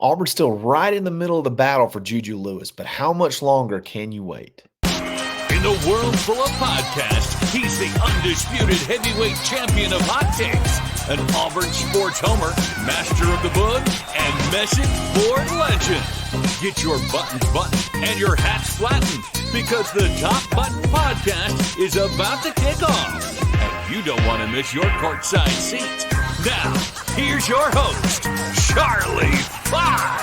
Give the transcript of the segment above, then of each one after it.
Auburn's still right in the middle of the battle for Juju Lewis, but how much longer can you wait? In a world full of podcasts, he's the undisputed heavyweight champion of hot takes, an Auburn sports homer, master of the book, and message board legend. Get your buttons buttoned and your hats flattened because the Top Button Podcast is about to kick off. And you don't want to miss your courtside seat. Now, here's your host, Charlie 5.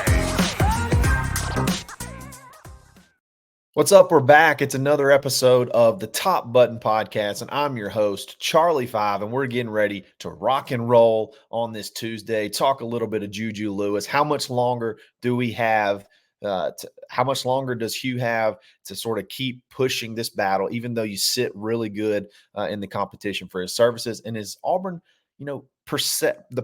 What's up? We're back. It's another episode of the Top Button Podcast, and I'm your host, Charlie 5, and we're getting ready to rock and roll on this Tuesday, talk a little bit of Juju Lewis. How much longer do we have? How much longer does Hugh have to sort of keep pushing this battle, even though you sit really good in the competition for his services? And is Auburn, the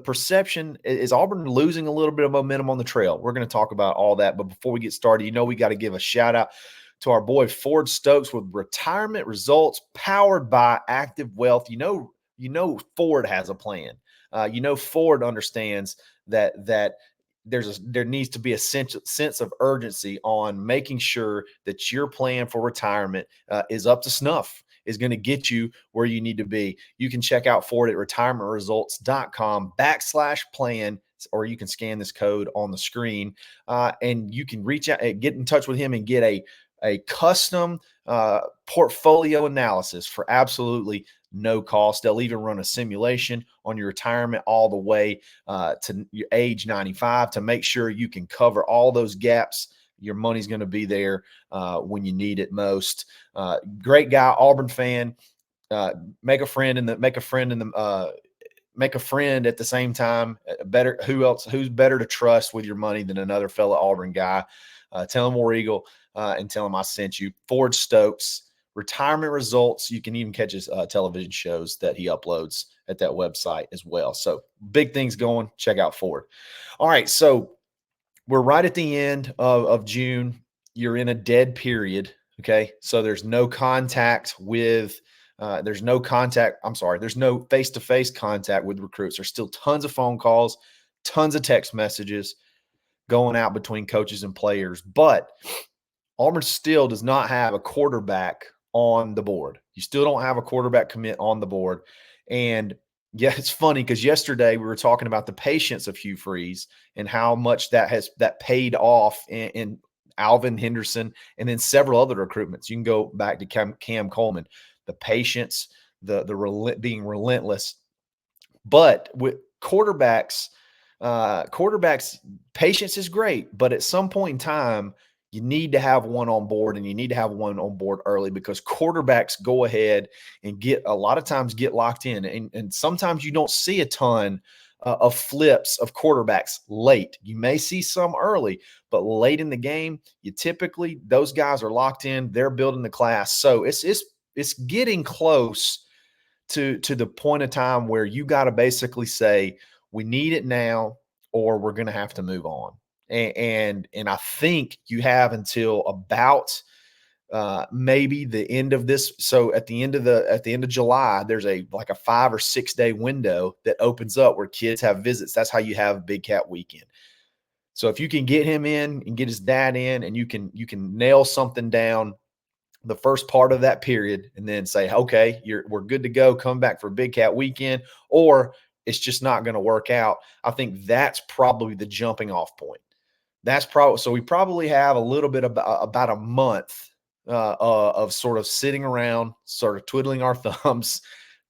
perception, is Auburn losing a little bit of momentum on the trail? We're going to talk about all that. But before we get started, we got to give a shout out to our boy Ford Stokes with retirement results powered by Active Wealth. Ford has a plan. Ford understands that there needs to be a sense of urgency on making sure that your plan for retirement is up to snuff, is going to get you where you need to be. You can check out Ford at retirementresults.com/plan, or you can scan this code on the screen, and you can reach out and get in touch with him and get a custom portfolio analysis for absolutely no cost. They'll even run a simulation on your retirement all the way to your age 95 to make sure you can cover all those gaps. Your money's going to be there when you need it most. Great guy, Auburn fan. Make a friend at the same time. Who's better to trust with your money than another fellow Auburn guy? Tell him War Eagle and tell him I sent you. Ford Stokes, retirement results. You can even catch his television shows that he uploads at that website as well. So big things going. Check out Ford. All right, so we're right at the end of June. You're in a dead period, okay? So there's no contact with there's no face-to-face contact with recruits. There's still tons of phone calls, tons of text messages going out between coaches and players, but Auburn still does not have a quarterback on the board. You still don't have a quarterback commit on the board. And yeah, it's funny because yesterday we were talking about the patience of Hugh Freeze and how much that paid off in Alvin Henderson and then several other recruitments. You can go back to Cam Coleman, the patience, being relentless. But with quarterbacks, patience is great, but at some point in time, you need to have one on board, and you need to have one on board early because quarterbacks go ahead and get locked in. And sometimes you don't see a ton of flips of quarterbacks late. You may see some early, but late in the game, those guys are locked in. They're building the class. So it's getting close to the point of time where you got to basically say, we need it now, or we're going to have to move on. And I think you have until about maybe the end of this. So at the end of July, there's a 5 or 6 day window that opens up where kids have visits. That's how you have Big Cat Weekend. So if you can get him in and get his dad in, and you can nail something down the first part of that period, and then say, okay, we're good to go. Come back for Big Cat Weekend, or it's just not going to work out. I think that's probably the jumping off point. So we probably have a little bit about a month of sort of sitting around, sort of twiddling our thumbs,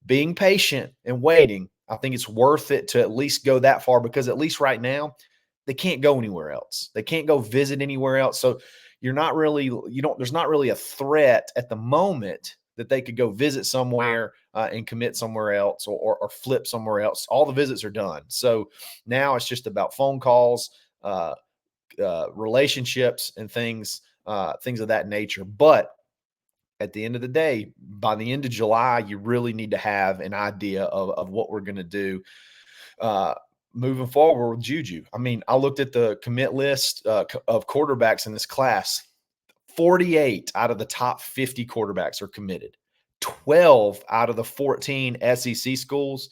being patient and waiting. I think it's worth it to at least go that far, because at least right now they can't go anywhere else. They can't go visit anywhere else. So there's not really a threat at the moment that they could go visit somewhere and commit somewhere else or flip somewhere else. All the visits are done. So now it's just about phone calls, relationships, and things of that nature. But at the end of the day, by the end of July, you really need to have an idea of what we're going to do moving forward with Juju. I mean, I looked at the commit list of quarterbacks in this class. 48 out of the top 50 quarterbacks are committed. 12 out of the 14 SEC schools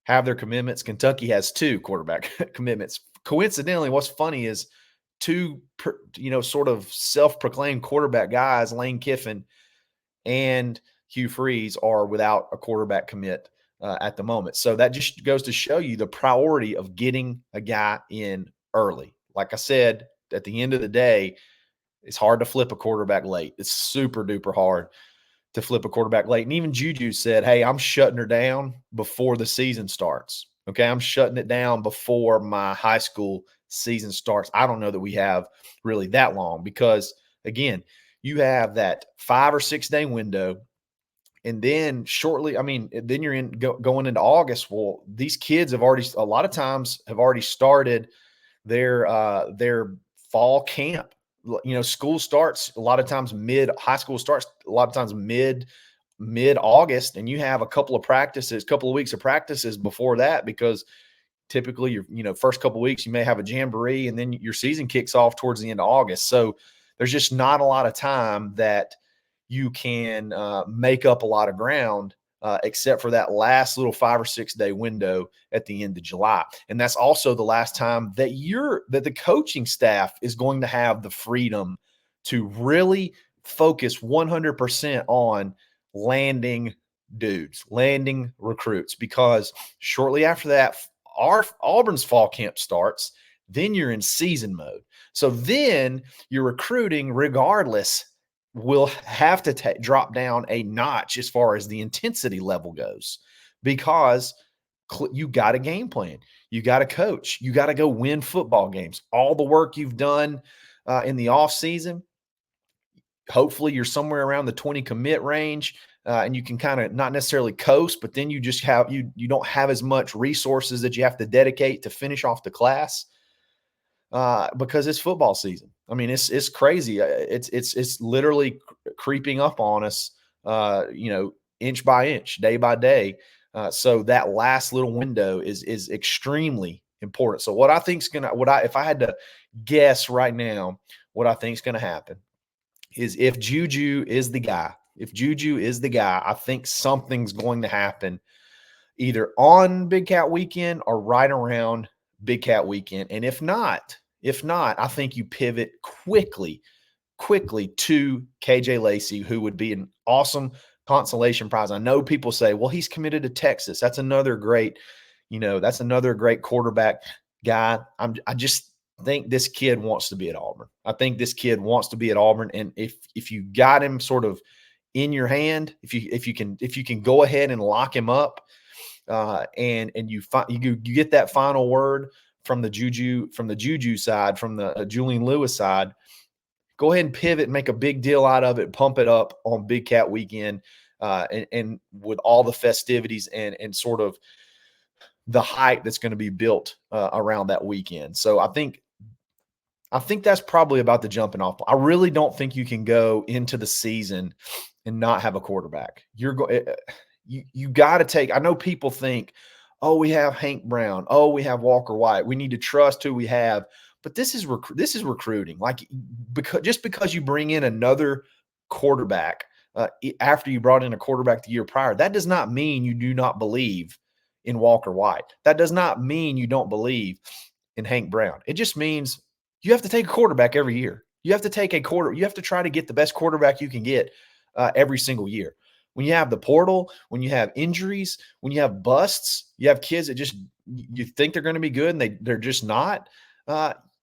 have their commitments. Kentucky has 2 quarterback commitments. coincidentally, what's funny is two, sort of self-proclaimed quarterback guys, Lane Kiffin and Hugh Freeze, are without a quarterback commit at the moment. So that just goes to show you the priority of getting a guy in early. Like I said, at the end of the day, it's hard to flip a quarterback late. It's super duper hard to flip a quarterback late. And even Juju said, hey, I'm shutting her down before the season starts. Okay, I'm shutting it down before my high school season starts. I don't know that we have really that long because, again, you have that 5 or 6 day window. And then shortly, then you're going into August. Well, these kids have already, a lot of times, have already started their fall camp. School starts a lot of times high school starts a lot of times mid August, and you have a couple of weeks of practices before that, because typically your first couple of weeks you may have a jamboree, and then your season kicks off towards the end of August. So there's just not a lot of time that you can make up a lot of ground, except for that last little 5 or 6 day window at the end of July. And that's also the last time that the coaching staff is going to have the freedom to really focus 100% on landing dudes, landing recruits, because shortly after that, Auburn's fall camp starts. Then you're in season mode. So then you're recruiting regardless will have to drop down a notch as far as the intensity level goes, because you got a game plan, you got a coach, you got to go win football games. All the work you've done in the off season, hopefully you're somewhere around the 20 commit range, and you can kind of not necessarily coast, but then you just have you don't have as much resources that you have to dedicate to finish off the class. Because it's football season. It's crazy. It's literally creeping up on us, inch by inch, day by day. So that last little window is extremely important. So what I think is if I had to guess right now, what I think is going to happen is if Juju is the guy, I think something's going to happen either on Big Cat Weekend or right around Big Cat Weekend. And if not, I think you pivot quickly to KJ Lacey, who would be an awesome consolation prize. I know people say, well, he's committed to Texas. That's another great quarterback guy. I just think this kid wants to be at Auburn. And if you got him sort of in your hand, if you can go ahead and lock him up, and you get that final word from the Juju side, from the Julian Lewis side, go ahead and pivot and make a big deal out of it, pump it up on Big Cat Weekend, and with all the festivities and sort of the hype that's going to be built around that weekend. So I think that's probably about the jumping off. I really don't think you can go into the season and not have a quarterback. You got to take – I know people think, oh, we have Hank Brown. Oh, we have Walker White. We need to trust who we have. But this is recruiting. Like, because you bring in another quarterback after you brought in a quarterback the year prior, that does not mean you do not believe in Walker White. That does not mean you don't believe in Hank Brown. It just means you have to take a quarterback every year. You have to try to get the best quarterback you can get every single year. When you have the portal, when you have injuries, when you have busts, you have kids that just you think they're going to be good and they're just not.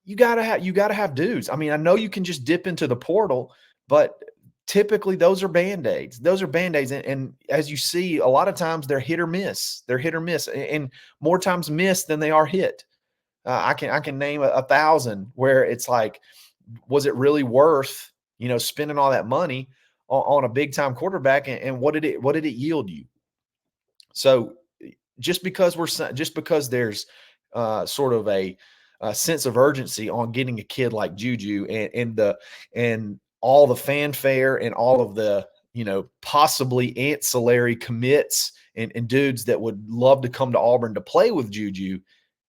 You gotta have dudes. I know you can just dip into the portal, but typically those are Band-Aids. And as you see, a lot of times they're hit or miss. And more times miss than they are hit. I can name 1,000 where it's like, was it really worth spending all that money on a big time quarterback, and what did it yield you? So just because there's sort of a sense of urgency on getting a kid like Juju and all the fanfare and all of the possibly ancillary commits and dudes that would love to come to Auburn to play with Juju,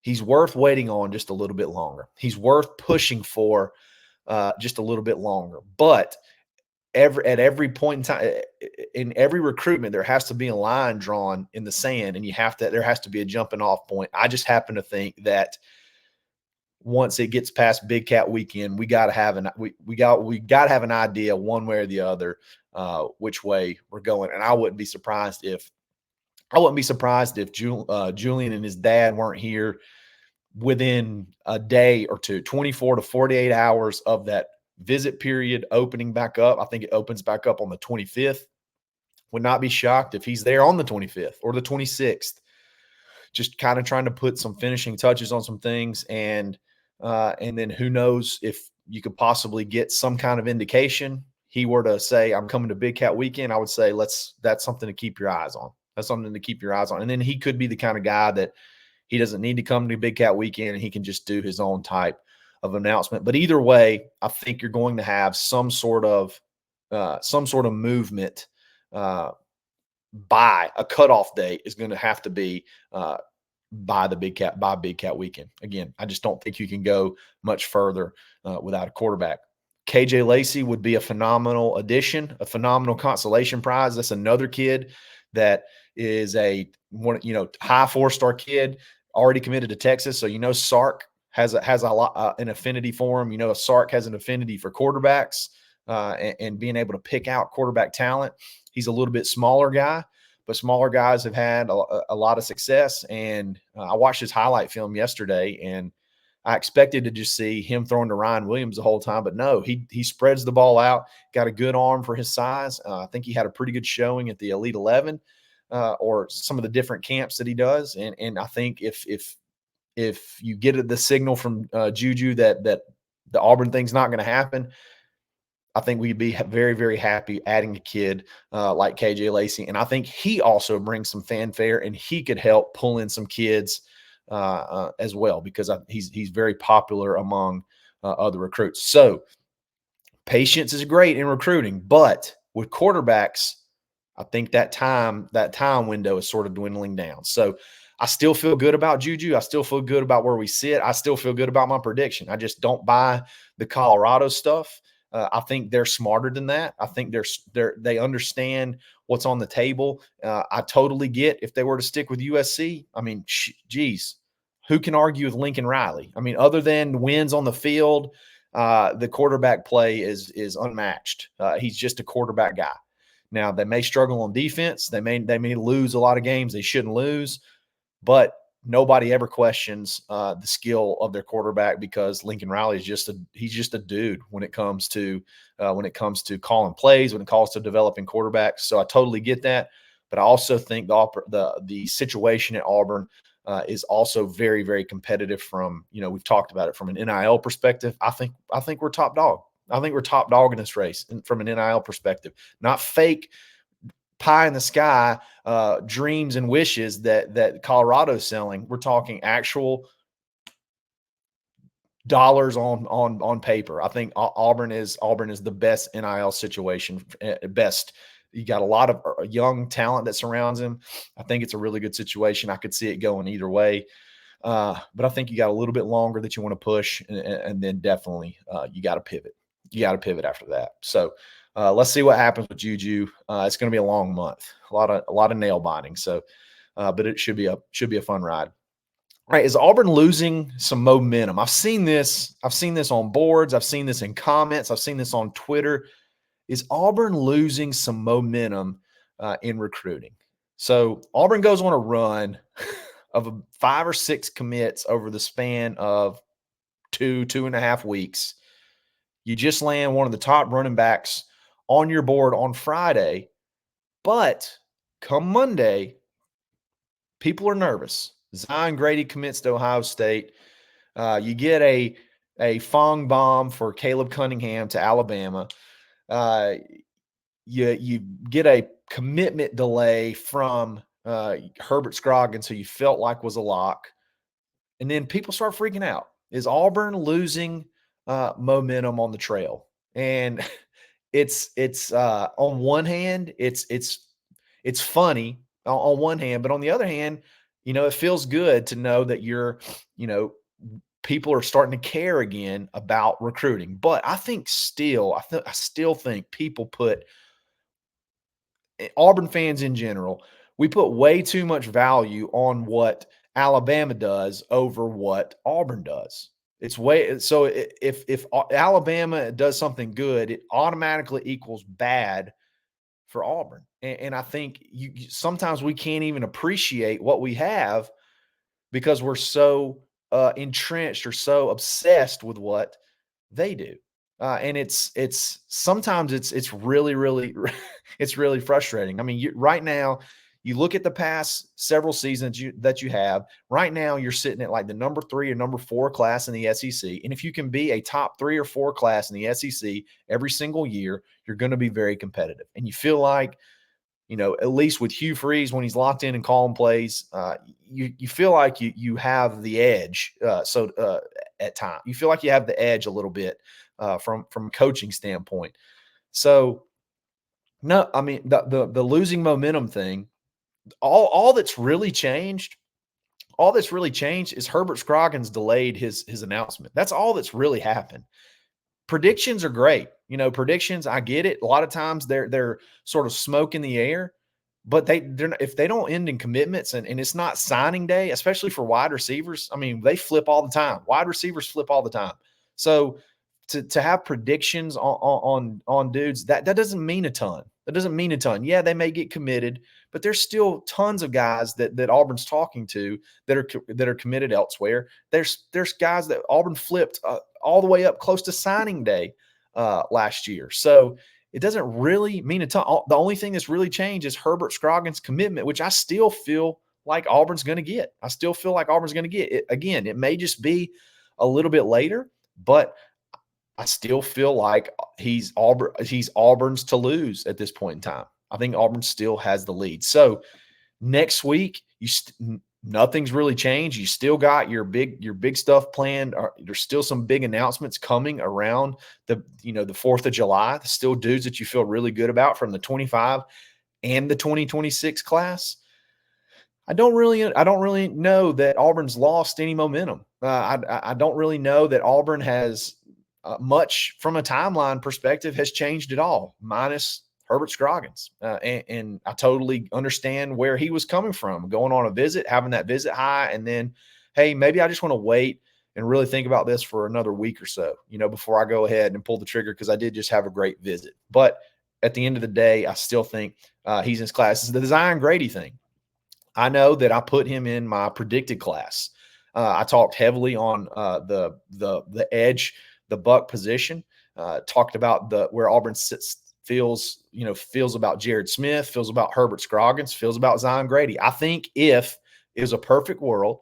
he's worth waiting on just a little bit longer. He's worth pushing for just a little bit longer. But at every point in time, in every recruitment, there has to be a line drawn in the sand, and there has to be a jumping off point. I just happen to think that once it gets past Big Cat weekend, we got to have to have an idea one way or the other which way we're going. And I wouldn't be surprised if Julian and his dad weren't here within a day or two, 24 to 48 hours of that visit period opening back up. I think it opens back up on the 25th. Would not be shocked if he's there on the 25th or the 26th, just kind of trying to put some finishing touches on some things. And then who knows if you could possibly get some kind of indication. He were to say, I'm coming to Big Cat weekend, I would say that's something to keep your eyes on. That's something to keep your eyes on. And then he could be the kind of guy that he doesn't need to come to Big Cat weekend and he can just do his own type of announcement. But either way, I think you're going to have some sort of movement by a cutoff date is going to have to be by Big Cat weekend. Again, I just don't think you can go much further without a quarterback. KJ Lacey would be a phenomenal addition, a phenomenal consolation prize. That's another kid that is a high 4-star kid, already committed to Texas. So Sark has a lot an affinity for him. Sark has an affinity for quarterbacks and being able to pick out quarterback talent. He's a little bit smaller guy, but smaller guys have had a lot of success. And I watched his highlight film yesterday, and I expected to just see him throwing to Ryan Williams the whole time, but no, he spreads the ball out, got a good arm for his size. I think he had a pretty good showing at the Elite 11 or some of the different camps that he does. And I think if you get the signal from Juju that the Auburn thing's not going to happen, I think we'd be very, very happy adding a kid like KJ Lacey. And I think he also brings some fanfare, and he could help pull in some kids as well, because he's very popular among other recruits. So patience is great in recruiting, but with quarterbacks, I think that time window is sort of dwindling down. So I still feel good about Juju. I still feel good about where we sit. I still feel good about my prediction. I just don't buy the Colorado stuff. I think they're smarter than that. I think they understand what's on the table. I totally get if they were to stick with USC. I mean, geez, who can argue with Lincoln Riley? I mean, other than wins on the field, the quarterback play is unmatched. He's just a quarterback guy. Now, they may struggle on defense. They may lose a lot of games they shouldn't lose, but nobody ever questions the skill of their quarterback, because Lincoln Riley is just a dude when it comes to calling plays, when it comes to developing quarterbacks. So I totally get that, but I also think the situation at Auburn is also very, very competitive. From we've talked about it from an NIL perspective. I think we're top dog. I think we're top dog in this race from an NIL perspective, not fake pie in the sky dreams and wishes that Colorado's selling. We're talking actual dollars on paper. I think Auburn is the best NIL situation. Best. You got a lot of young talent that surrounds him. I think it's a really good situation. I could see it going either way. But I think you got a little bit longer that you want to push, and then definitely you got to pivot. You got to pivot after that. So let's see what happens with Juju. It's going to be a long month, a lot of nail biting. So, but it should be a fun ride. All right, is Auburn losing some momentum? I've seen this on boards. I've seen this in comments. I've seen this on Twitter. Is Auburn losing some momentum in recruiting? So Auburn goes on a run of 5 or 6 commits over the span of 2.5 weeks. You just land one of the top running backs on your board on Friday, but come Monday, people are nervous. Zion Grady commits to Ohio State. You get a Fong bomb for Caleb Cunningham to Alabama. You get a commitment delay from Herbert Scroggins, who you felt like was a lock, and then people start freaking out. Is Auburn losing momentum on the trail? And it's on one hand, it's funny on one hand, but on the other hand, it feels good to know that people are starting to care again about recruiting. But I still think people Auburn fans in general, we put way too much value on what Alabama does over what Auburn does. It's way so if Alabama does something good, it automatically equals bad for Auburn. And I think sometimes we can't even appreciate what we have because we're so entrenched or so obsessed with what they do. And it's sometimes it's really it's really frustrating. I mean, right now, you look at the past several seasons that you have. Right now, you're sitting at like the number 3 or number 4 class in the SEC, and if you can be a top 3 or 4 class in the SEC every single year, you're going to be very competitive. And you feel like, at least with Hugh Freeze when he's locked in and calling plays, you feel like you have the edge. At time, you feel like you have the edge a little bit from a coaching standpoint. So no, I mean the losing momentum thing. All that's really changed. All that's really changed is Herbert Scroggins delayed his announcement. That's all that's really happened. Predictions are great. Predictions, I get it. A lot of times they're sort of smoke in the air, but they're not, if they don't end in commitments and it's not signing day, especially for wide receivers. I mean, they flip all the time. Wide receivers flip all the time. So to have predictions on dudes, that doesn't mean a ton. That doesn't mean a ton. Yeah, they may get committed, but there's still tons of guys that Auburn's talking to that are committed elsewhere. There's guys that Auburn flipped all the way up close to signing day last year. So it doesn't really mean a ton. The only thing that's really changed is Herbert Scroggins' commitment, which I still feel like Auburn's going to get. I still feel like Auburn's going to get it. Again, it may just be a little bit later, but I still feel like he's Auburn's to lose at this point in time. I think Auburn still has the lead. So next week, nothing's really changed. You still got your big stuff planned. There's still some big announcements coming around the 4th of July. There's still dudes that you feel really good about from the 25 and the 2026 class. I don't really know that Auburn's lost any momentum. I don't really know that Auburn has much from a timeline perspective has changed at all, minus Herbert Scroggins. And I totally understand where he was coming from, going on a visit, having that visit high, and then, hey, maybe I just want to wait and really think about this for another week or so, before I go ahead and pull the trigger, because I did just have a great visit. But at the end of the day, I still think he's in his class. It's the Zion Grady thing. I know that I put him in my predicted class. I talked heavily on the edge, the buck position. Talked about where Auburn feels about Jared Smith, feels about Herbert Scroggins, feels about Zion Grady. I think if it was a perfect world,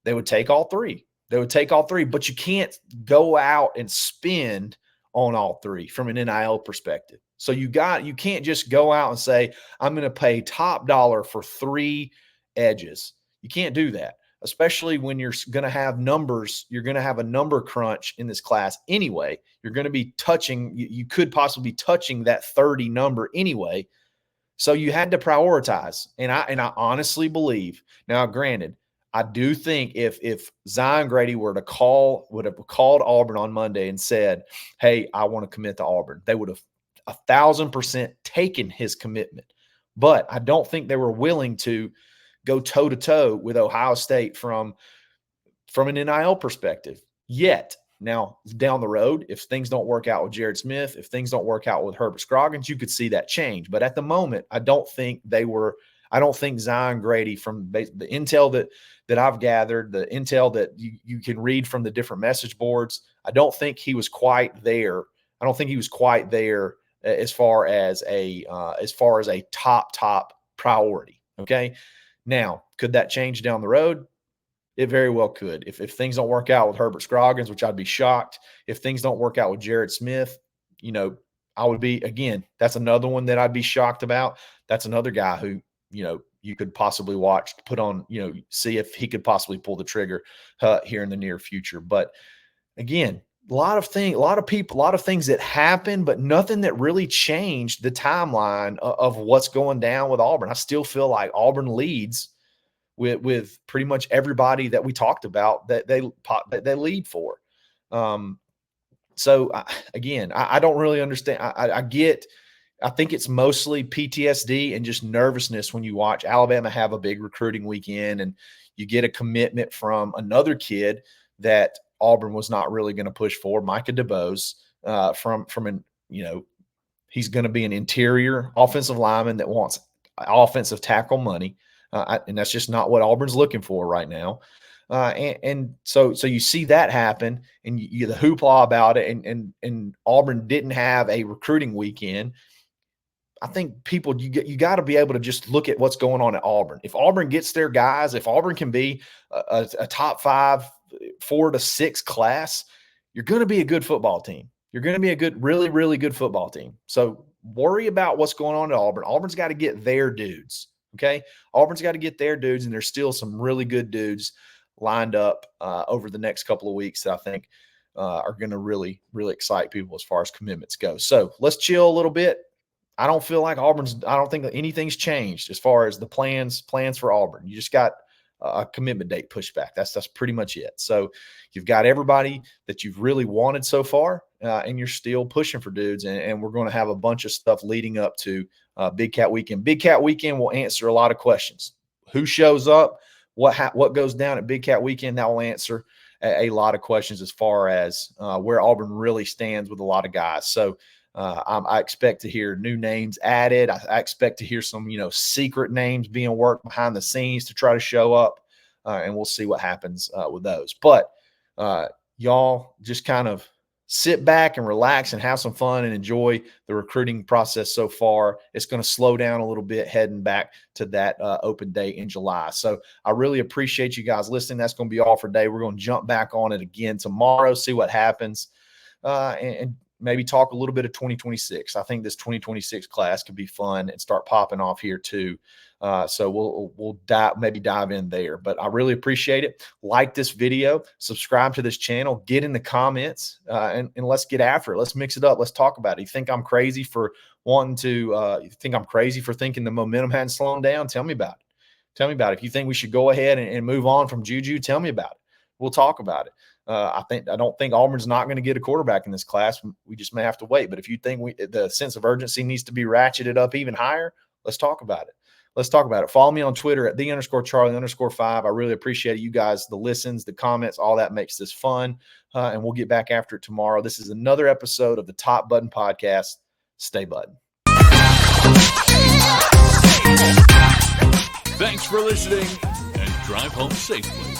they would take all three. But you can't go out and spend on all three from an NIL perspective. So you can't just go out and say, I'm going to pay top dollar for 3 edges. You can't do that, especially when you're going to have numbers. You're going to have a number crunch in this class anyway. You're going to be you could possibly be touching that 30 number anyway. So you had to prioritize. And I honestly believe, now granted, I do think if Zion Grady would have called Auburn on Monday and said, hey, I want to commit to Auburn, they would have 1,000% taken his commitment. But I don't think they were willing to go toe-to-toe with Ohio State from an NIL perspective yet. Now, down the road, if things don't work out with Jared Smith, if things don't work out with Herbert Scroggins, you could see that change. But at the moment, I don't think Zion Grady, from the intel that I've gathered, the intel that you can read from the different message boards, I don't think he was quite there. I don't think he was quite there as far as a top priority. Okay. Now, could that change down the road? It very well could. If things don't work out with Herbert Scroggins, which I'd be shocked. If things don't work out with Jared Smith, I would be, again, that's another one that I'd be shocked about. That's another guy who, you could possibly watch, put on, see if he could possibly pull the trigger here in the near future. But again, a lot of people, a lot of things that happened, but nothing that really changed the timeline of what's going down with Auburn. I still feel like Auburn leads with pretty much everybody that we talked about that they lead for. So again, I don't really understand. I think it's mostly PTSD and just nervousness when you watch Alabama have a big recruiting weekend and you get a commitment from another kid that Auburn was not really going to push forward. Micah DeBose he's going to be an interior offensive lineman that wants offensive tackle money. And that's just not what Auburn's looking for right now. So you see that happen, and the hoopla about it, and Auburn didn't have a recruiting weekend. I think you got to be able to just look at what's going on at Auburn. If Auburn gets their guys, if Auburn can be a top 5, 4 to 6 class, you're going to be a good football team. You're going to be a good, really, really good football team. So worry about what's going on at Auburn. Auburn's got to get their dudes. Okay. Auburn's got to get their dudes, and there's still some really good dudes lined up over the next couple of weeks that I think are going to really, really excite people as far as commitments go. So let's chill a little bit. I don't think that anything's changed as far as the plans for Auburn. You just got a commitment date pushed back. That's pretty much it. So you've got everybody that you've really wanted so far, and you're still pushing for dudes. And we're going to have a bunch of stuff leading up to Big Cat Weekend. Big Cat Weekend will answer a lot of questions. Who shows up? What goes down at Big Cat Weekend? That will answer a lot of questions as far as where Auburn really stands with a lot of guys. So I expect to hear new names added. I expect to hear some, secret names being worked behind the scenes to try to show up, and we'll see what happens with those. But y'all just kind of sit back and relax and have some fun and enjoy the recruiting process so far. It's going to slow down a little bit heading back to that open day in July. So I really appreciate you guys listening. That's going to be all for today. We're going to jump back on it again tomorrow, see what happens, and maybe talk a little bit of 2026. I think this 2026 class could be fun and start popping off here too. So we'll dive in there. But I really appreciate it. Like this video, subscribe to this channel, get in the comments, and let's get after it. Let's mix it up. Let's talk about it. You think I'm crazy for you think I'm crazy for thinking the momentum hadn't slowed down? Tell me about it. Tell me about it. If you think we should go ahead and move on from Juju, tell me about it. We'll talk about it. I don't think Auburn's not going to get a quarterback in this class. We just may have to wait. But if you think the sense of urgency needs to be ratcheted up even higher, let's talk about it. Let's talk about it. Follow me on Twitter at @the_Charlie_5. I really appreciate you guys, the listens, the comments, all that makes this fun. And we'll get back after it tomorrow. This is another episode of the Top Button Podcast. Stay button. Thanks for listening, and drive home safely.